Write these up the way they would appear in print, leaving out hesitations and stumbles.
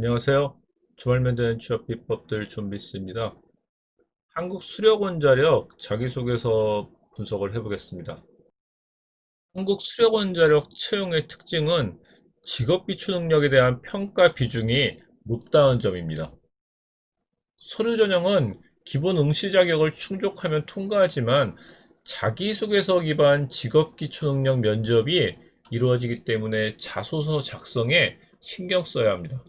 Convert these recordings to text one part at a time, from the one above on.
안녕하세요. 주말 면대는 취업 비법들 준비했습니다. 한국 수력원자력 자기소개서 분석을 해보겠습니다. 한국 수력원자력 채용의 특징은 직업기초 능력에 대한 평가 비중이 높다는 점입니다. 서류 전형은 기본 응시 자격을 충족하면 통과하지만 자기소개서 기반 직업기초 능력 면접이 이루어지기 때문에 자소서 작성에 신경 써야 합니다.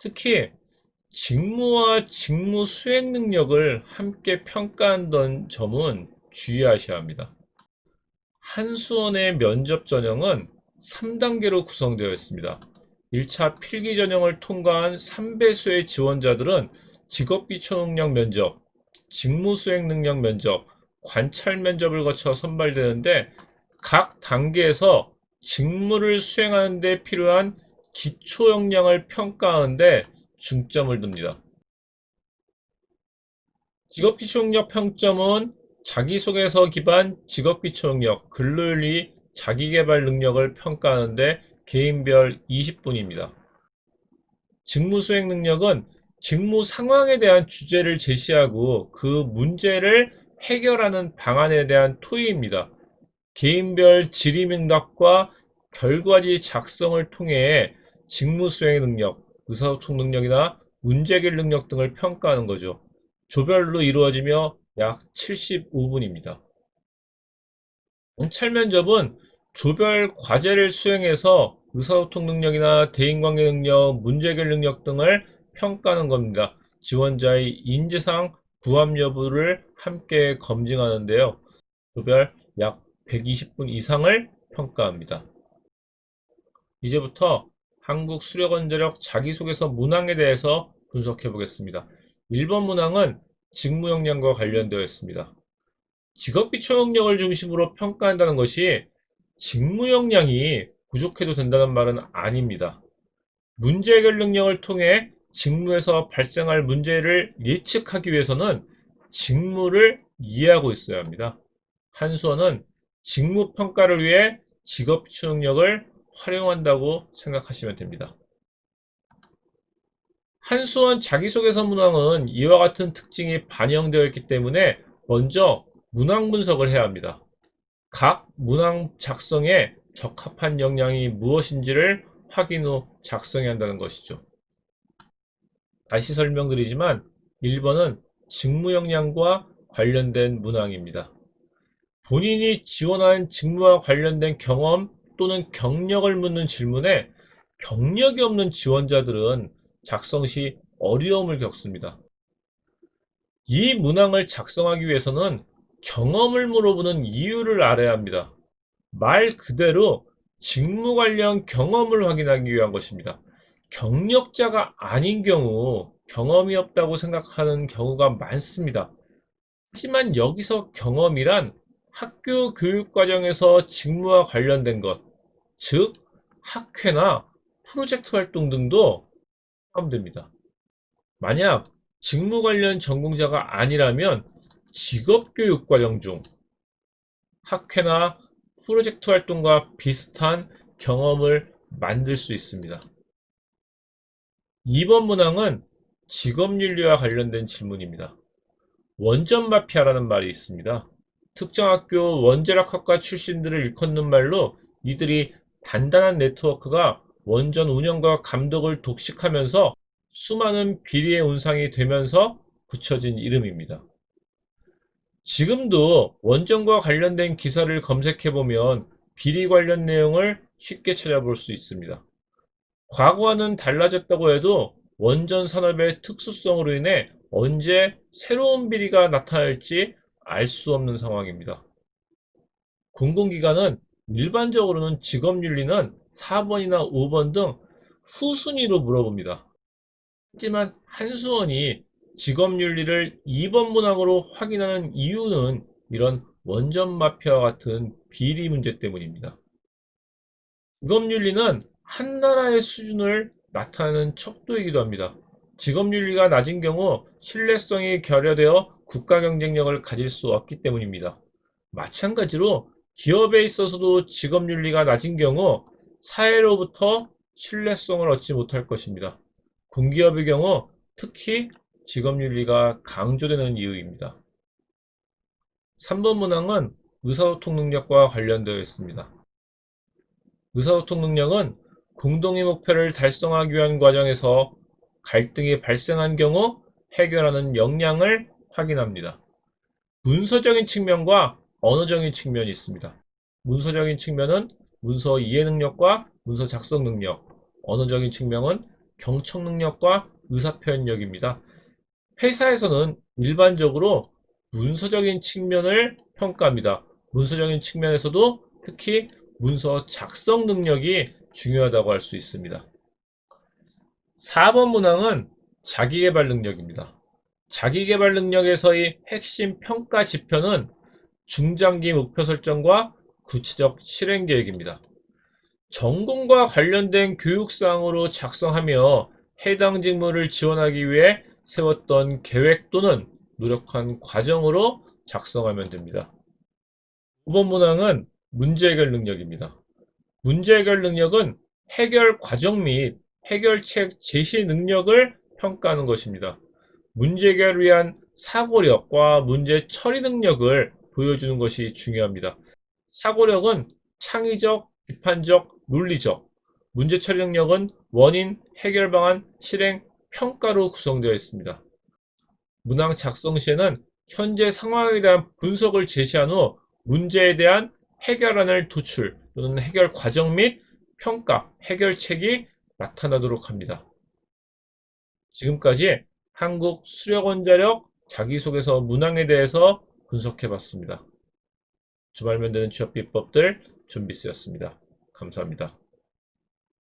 특히 직무와 직무 수행 능력을 함께 평가한다는 점은 주의하셔야 합니다. 한수원의 면접 전형은 3단계로 구성되어 있습니다. 1차 필기 전형을 통과한 3배수의 지원자들은 직업기초 능력 면접, 직무 수행 능력 면접, 관찰 면접을 거쳐 선발되는데 각 단계에서 직무를 수행하는 데 필요한 기초 역량을 평가하는데 중점을 둡니다. 직업기초능력 평점은 자기소개서 기반 직업기초능력, 근로윤리, 자기계발 능력을 평가하는데 개인별 20분입니다. 직무수행 능력은 직무 상황에 대한 주제를 제시하고 그 문제를 해결하는 방안에 대한 토의입니다. 개인별 질의응답과 결과지 작성을 통해 직무수행 능력, 의사소통 능력이나 문제해결 능력 등을 평가하는 거죠. 조별로 이루어지며 약 75분입니다. 관찰 면접은 조별 과제를 수행해서 의사소통 능력이나 대인관계 능력, 문제해결 능력 등을 평가하는 겁니다. 지원자의 인재상 부합 여부를 함께 검증하는데요. 조별 약 120분 이상을 평가합니다. 이제부터 한국 수력원자력 자기소개서 문항에 대해서 분석해 보겠습니다. 1번 문항은 직무 역량과 관련되어 있습니다. 직업기초 능력을 중심으로 평가한다는 것이 직무 역량이 부족해도 된다는 말은 아닙니다. 문제 해결 능력을 통해 직무에서 발생할 문제를 예측하기 위해서는 직무를 이해하고 있어야 합니다. 한수원은 직무 평가를 위해 직업기초 능력을 활용한다고 생각하시면 됩니다. 한수원 자기소개서 문항은 이와 같은 특징이 반영되어 있기 때문에 먼저 문항 분석을 해야 합니다. 각 문항 작성에 적합한 역량이 무엇인지를 확인 후 작성해야 한다는 것이죠. 다시 설명드리지만 1번은 직무 역량과 관련된 문항입니다. 본인이 지원한 직무와 관련된 경험 또는 경력을 묻는 질문에 경력이 없는 지원자들은 작성 시 어려움을 겪습니다. 이 문항을 작성하기 위해서는 경험을 물어보는 이유를 알아야 합니다. 말 그대로 직무 관련 경험을 확인하기 위한 것입니다. 경력자가 아닌 경우 경험이 없다고 생각하는 경우가 많습니다. 하지만 여기서 경험이란 학교 교육 과정에서 직무와 관련된 것, 즉 학회나 프로젝트 활동 등도 포함됩니다. 만약 직무 관련 전공자가 아니라면 직업교육 과정 중 학회나 프로젝트 활동과 비슷한 경험을 만들 수 있습니다. 2번 문항은 직업윤리와 관련된 질문입니다. 원전 마피아라는 말이 있습니다. 특정 학교 원자력학과 출신들을 일컫는 말로 이들이 단단한 네트워크가 원전 운영과 감독을 독식하면서 수많은 비리의 온상이 되면서 붙여진 이름입니다. 지금도 원전과 관련된 기사를 검색해보면 비리 관련 내용을 쉽게 찾아볼 수 있습니다. 과거와는 달라졌다고 해도 원전 산업의 특수성으로 인해 언제 새로운 비리가 나타날지 알 수 없는 상황입니다. 공공기관은 일반적으로는 직업윤리는 4번이나 5번 등 후순위로 물어봅니다. 하지만 한수원이 직업윤리를 2번 문항으로 확인하는 이유는 이런 원전 마피아와 같은 비리 문제 때문입니다. 직업윤리는 한 나라의 수준을 나타내는 척도이기도 합니다. 직업윤리가 낮은 경우 신뢰성이 결여되어 국가 경쟁력을 가질 수 없기 때문입니다. 마찬가지로 기업에 있어서도 직업윤리가 낮은 경우 사회로부터 신뢰성을 얻지 못할 것입니다. 공기업의 경우 특히 직업윤리가 강조되는 이유입니다. 3번 문항은 의사소통 능력과 관련되어 있습니다. 의사소통 능력은 공동의 목표를 달성하기 위한 과정에서 갈등이 발생한 경우 해결하는 역량을 확인합니다. 문서적인 측면과 언어적인 측면이 있습니다. 문서적인 측면은 문서 이해 능력과 문서 작성 능력, 언어적인 측면은 경청 능력과 의사표현력입니다. 회사에서는 일반적으로 문서적인 측면을 평가합니다. 문서적인 측면에서도 특히 문서 작성 능력이 중요하다고 할 수 있습니다. 4번 문항은 자기계발 능력입니다. 자기계발 능력에서의 핵심 평가 지표는 중장기 목표 설정과 구체적 실행 계획입니다. 전공과 관련된 교육사항으로 작성하며 해당 직무를 지원하기 위해 세웠던 계획 또는 노력한 과정으로 작성하면 됩니다. 9번 문항은 문제 해결 능력입니다. 문제 해결 능력은 해결 과정 및 해결책 제시 능력을 평가하는 것입니다. 문제 해결을 위한 사고력과 문제 처리 능력을 보여주는 것이 중요합니다. 사고력은 창의적, 비판적, 논리적, 문제 처리 능력은 원인, 해결 방안, 실행, 평가로 구성되어 있습니다. 문항 작성 시에는 현재 상황에 대한 분석을 제시한 후 문제에 대한 해결안을 도출 또는 해결 과정 및 평가, 해결책이 나타나도록 합니다. 지금까지 한국 수력원자력 자기소개서 문항에 대해서 분석해 봤습니다. 주말면 되는 취업 비법들 준비쓰였습니다. 감사합니다.